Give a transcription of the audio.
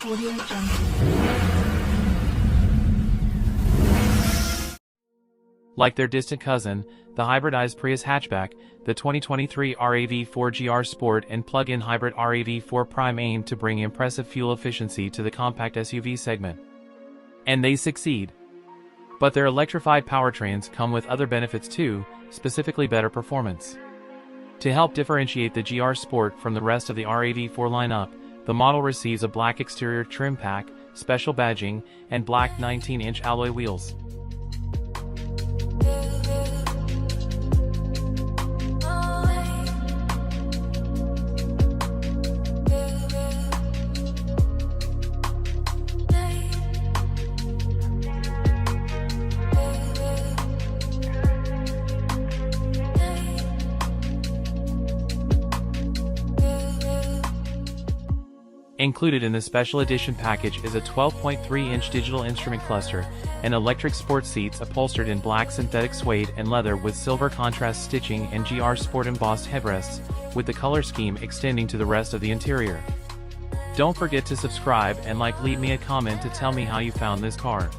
Audio Jungle. Like their distant cousin, the hybridized Prius hatchback, the 2023 RAV4 GR Sport and plug-in hybrid RAV4 Prime aim to bring impressive fuel efficiency to the compact SUV segment. And they succeed. But their electrified powertrains come with other benefits too, specifically better performance. To help differentiate the GR Sport from the rest of the RAV4 lineup, the model receives a black exterior trim pack, special badging, and black 19-inch alloy wheels. Included in the special edition package is a 12.3-inch digital instrument cluster and electric sports seats upholstered in black synthetic suede and leather with silver contrast stitching and GR Sport embossed headrests, with the color scheme extending to the rest of the interior. Don't forget to subscribe and leave me a comment to tell me how you found this car.